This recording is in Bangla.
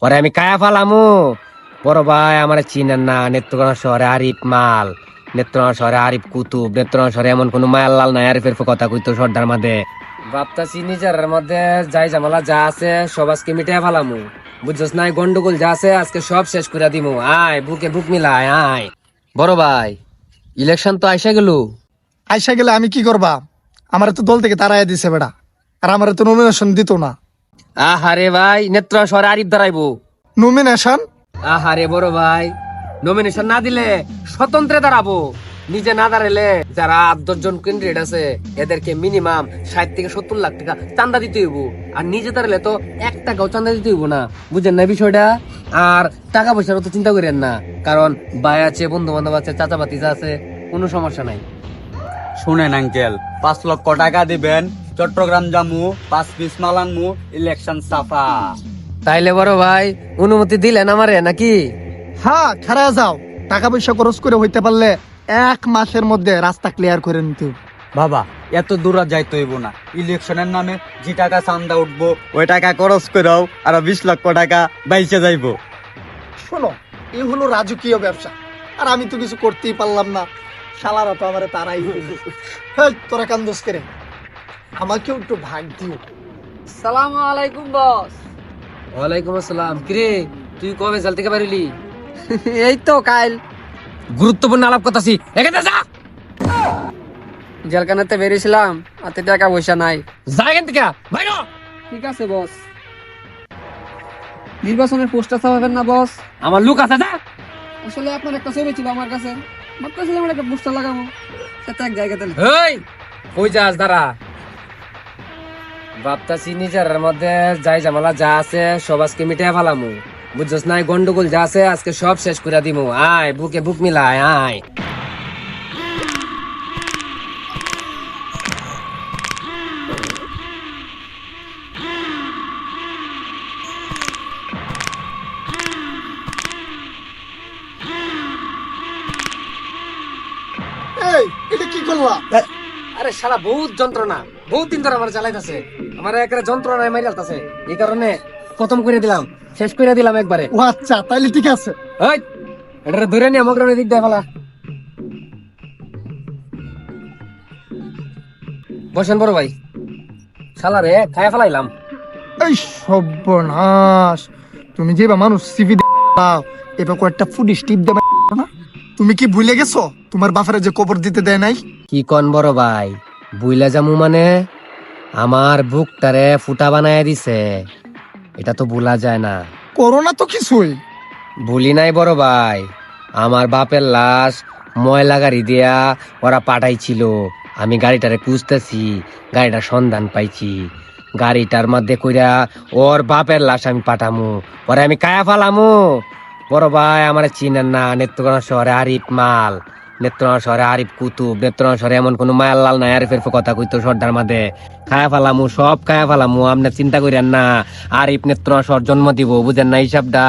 পরে আমি কায়া ফালামু। বড় ভাই আমার চিনেন না, নেত্রকোনা শহরে আরিফ মাল, নেত্রকোনা শহরে আরিফ কুতুব, নেত্রকোনা শহরে এমন কোন মায়াল লাল নাই আরিফের কথা কইতো সর্দার মাঝে। ভাবতাছি নিজের মধ্যে যাই ঝামেলা যা আছে সব আজকে মিটাই ফালামু, বুঝছস নাই? গন্ডগোল যা আছে আজকে সব শেষ করে দিমু। আয় বুকে বুক মিলায় আয়। বড় ভাই ইলেকশন তো আইসা গেল। আইসা গেলে আমি কি করবা? আমার তো দল থেকে তারাই দিছে বেড়া, আর আমার তো নমিনেশন দিত না। আহারে ভাই নেত্রকোনা শহরে আরিফ দাঁড়াইবো। নমিনেশন? আহারে বড় ভাই নমিনেশন না দিলে স্বতন্ত্রে দাঁড়াবো। নিজে না দাঁড়ালে যারা 8-10 জন ক্যান্ডিডেট আছে এদেরকে মিনিমাম 60 থেকে 70 লাখ টাকা চান্দা দিতে হইব। আর নিজে দাঁড়ালে তো 1 টাকাও চান্দা দিতে হইব না, বুঝেন না বিষয়টা? আর টাকা পয়সার তো চিন্তা করেন না, কারণ ভাই আছে, বন্ধু বান্ধব আছে, চাচা ভাতিজা আছে, কোনো সমস্যা নাই। শুনেন আঙ্কেল, 5 লক্ষ টাকা দিবেন, চট্টগ্রাম জামু, 5 পিস মাল আনমু, ইলেকশন সাফা। তাইলে বড় ভাই অনুমতি দিলেন আমারে নাকি? হ্যাঁ, খারা যাও। টাকা পয়সা খরচ করে হইতে পারলে 1 মাসের মধ্যে রাস্তা ক্লিয়ার করে নিতে হবে। বাবা এত দূর আর যাইতে হইব না, ইলেকশনের নামে যে টাকা চান্দা উঠবো ওই টাকা খরচ করেও আর 20 লক্ষ টাকা বাইচে যাইবো। শোনো, এই হলো রাজকীয় ব্যবসা, আর আমি তো কিছু করতেই পারলাম না। শালারা তো আমার তারাই হেই, তোরা কান্দোস করে, আমাকেও একটু ভাগ দিও। সালামু আলাইকুম বস। ওয়ালাইকুম আসসালাম। কিরে তুই কবে জেল থেকে বেরোলি? এই তো কাল গুরুত্বপূর্ণ আলাপ করতেছি, এখানে যা। জেলখানাতে বেরিয়েছিলাম, হাতে টাকা পয়সা নাই। যা এখান থেকে, বাইরে হ। ঠিক আছে বস। নির্বাচনের পোস্টার ছাপাবেন না বস? আমার লোক আছে, যা। আসলে আপনার একটা ছবি ছিল আমার কাছে, ভাবতেছিলাম একটা পোস্টার লাগাবো, সেটা এক জায়গাতে না। এই কই যাস? দাঁড়া। ভাবতাছি নিজের মধ্যে যাই ঝামেলা যা আছে সব আজকে মিটাই ফালামু, বুঝছস নাই? গন্ডগোল যা আছে আজকে সব শেষ করে দিমু। আয় বুকে বুক মিলায় আয়। এই, এটা কি করলা? আরে শালা বহুত যন্ত্রণা, বহুত দিন ধরে আমার চালাইতাছে, আমার একটা যন্ত্রণায় মারি আলতাছে, এই কারণে খতম করে দিলাম, শেষ করে দিলাম একবারে। ও আচ্ছা, তাইলে ঠিক আছে। এই এটা ধরে নিয়ে মগ্রামের দিক দিয়ে ফেলা। বসেন বড় ভাই। শালা রে খায়া ফেলাইলাম। এই সর্বনাশ, তুমি যে বা মানুষ সিভি দাও, এবার কয়েকটা ফুড স্টিপ দেবে না? তুমি কি ভুলে গেছো তোমার বাফারে যে কবর দিতে দেয় নাই? কি কন বড় ভাই, বুইলা জামু মানে? আমার বুকটারে ফুটা বানায় দিছে, এটা তো ভুলা যায় না। করোনা তো কিছুই ভুলি নাই বড় ভাই, আমার বাপের লাশ ময়লা গাড়ি দিয়া ওরা পাঠাইছিল, আমি গাড়িটারে খুঁজতেছি, গাড়িটার সন্ধান পাইছি, গাড়িটার মধ্যে কইরা ওর বাপের লাশ আমি পাঠামু, পরে আমি কায়া ফালামু। বড় ভাই আমার চিনেন না, নেত্রকোনা শহরে আরিফ মাল, নেত্রকোনা শহরে আরিফ কুতুব, নেত্রকোনা শহরে এমন কোন মায়াল লাল নাই আরিফের কথা কইতো সর্দার মাঝে। খায়া ফালামু, সব খায়া ফালামু, আপনি চিন্তা করেন না। আরিফ নেত্রকোনা শহর জন্ম দিব, বুঝেন না হিসাবটা?